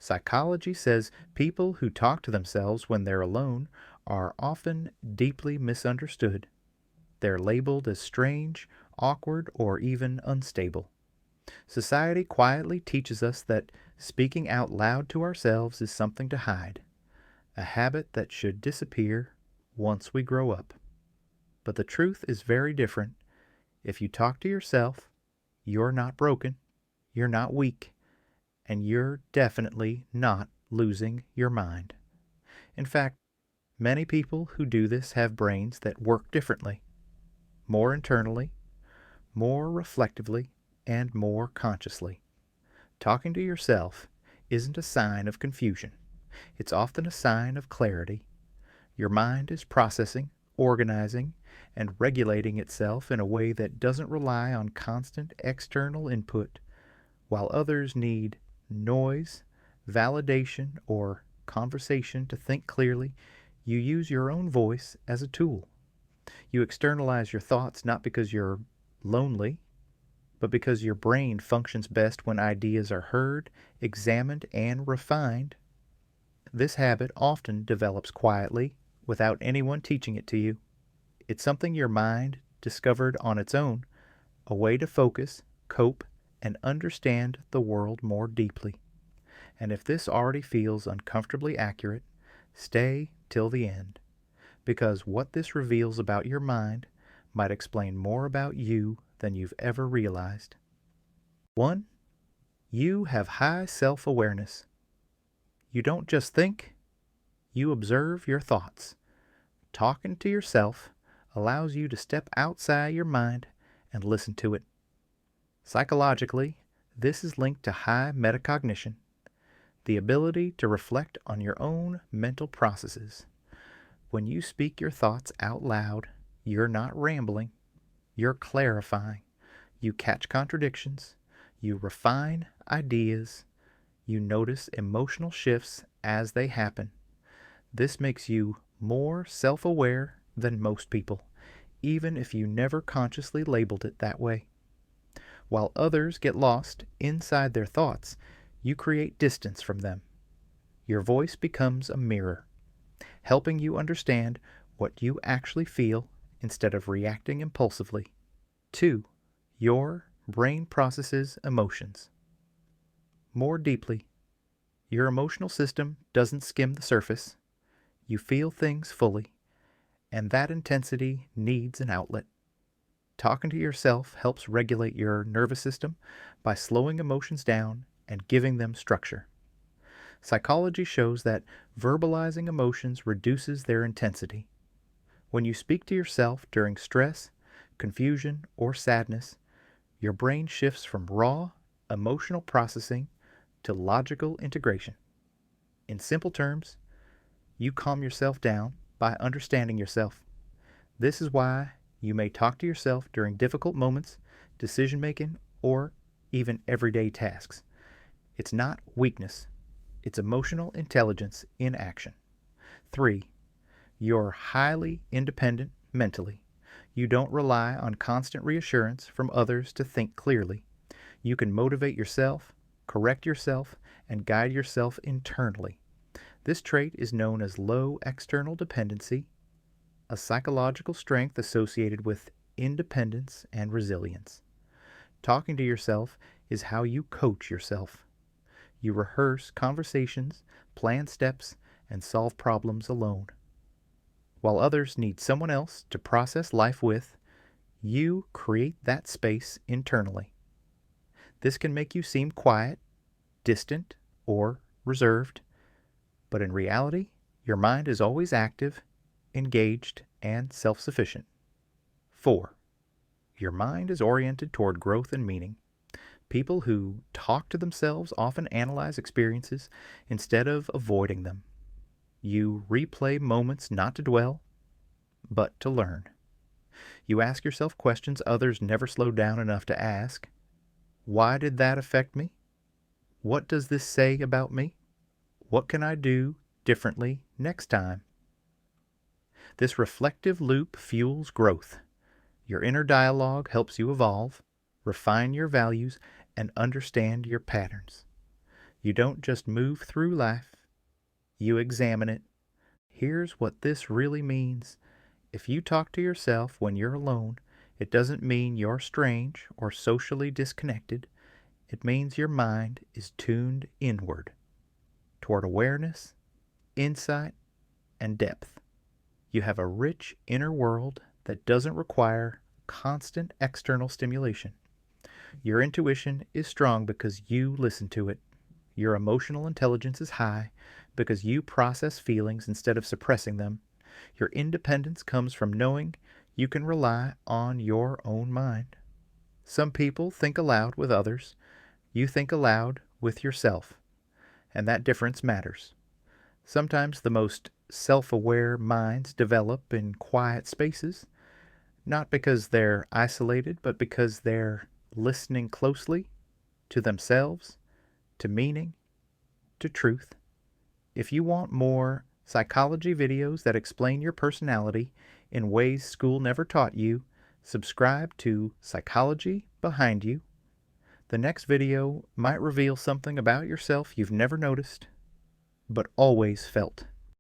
Psychology says people who talk to themselves when they're alone are often deeply misunderstood. They're labeled as strange, awkward, or even unstable. Society quietly teaches us that speaking out loud to ourselves is something to hide, a habit that should disappear once we grow up. But the truth is very different. If you talk to yourself, you're not broken, you're not weak, and you're definitely not losing your mind. In fact, many people who do this have brains that work differently, more internally, more reflectively, and more consciously. Talking to yourself isn't a sign of confusion. It's often a sign of clarity. Your mind is processing, organizing, and regulating itself in a way that doesn't rely on constant external input, while others need noise, validation, or conversation to think clearly. You use your own voice as a tool. You externalize your thoughts not because you're lonely, but because your brain functions best when ideas are heard, examined, and refined. This habit often develops quietly, without anyone teaching it to you. It's something your mind discovered on its own, a way to focus, cope, and understand the world more deeply. And if this already feels uncomfortably accurate, stay till the end, because what this reveals about your mind might explain more about you than you've ever realized. 1. You have high self-awareness. You don't just think, you observe your thoughts. Talking to yourself allows you to step outside your mind and listen to it. Psychologically, this is linked to high metacognition, the ability to reflect on your own mental processes. When you speak your thoughts out loud, you're not rambling, you're clarifying. You catch contradictions, you refine ideas, you notice emotional shifts as they happen. This makes you more self-aware than most people, even if you never consciously labeled it that way. While others get lost inside their thoughts, you create distance from them. Your voice becomes a mirror, helping you understand what you actually feel instead of reacting impulsively. 2. Your brain processes emotions more deeply. Your emotional system doesn't skim the surface. You feel things fully, and that intensity needs an outlet. Talking to yourself helps regulate your nervous system by slowing emotions down and giving them structure. Psychology shows that verbalizing emotions reduces their intensity. When you speak to yourself during stress, confusion, or sadness, your brain shifts from raw, emotional processing to logical integration. In simple terms, you calm yourself down by understanding yourself. This is why you may talk to yourself during difficult moments, decision making, or even everyday tasks. It's not weakness, it's emotional intelligence in action. 3. You're highly independent mentally. You don't rely on constant reassurance from others to think clearly. You can motivate yourself, correct yourself, and guide yourself internally. This trait is known as low external dependency, a psychological strength associated with independence and resilience. Talking to yourself is how you coach yourself. You rehearse conversations, plan steps, and solve problems alone. While others need someone else to process life with, you create that space internally. This can make you seem quiet, distant, or reserved, but in reality, your mind is always active, engaged, and self-sufficient. 4. Your mind is oriented toward growth and meaning. People who talk to themselves often analyze experiences instead of avoiding them. You replay moments not to dwell, but to learn. You ask yourself questions others never slow down enough to ask. Why did that affect me? What does this say about me? What can I do differently next time? This reflective loop fuels growth. Your inner dialogue helps you evolve, refine your values, and understand your patterns. You don't just move through life, you examine it. Here's what this really means. If you talk to yourself when you're alone, it doesn't mean you're strange or socially disconnected. It means your mind is tuned inward, toward awareness, insight, and depth. You have a rich inner world that doesn't require constant external stimulation. Your intuition is strong because you listen to it. Your emotional intelligence is high because you process feelings instead of suppressing them. Your independence comes from knowing you can rely on your own mind. Some people think aloud with others. You think aloud with yourself, and that difference matters. Sometimes the most self-aware minds develop in quiet spaces, not because they're isolated, but because they're listening closely to themselves, to meaning, to truth. If you want more psychology videos that explain your personality in ways school never taught you, subscribe to Psychology Behind You. The next video might reveal something about yourself you've never noticed, but always felt.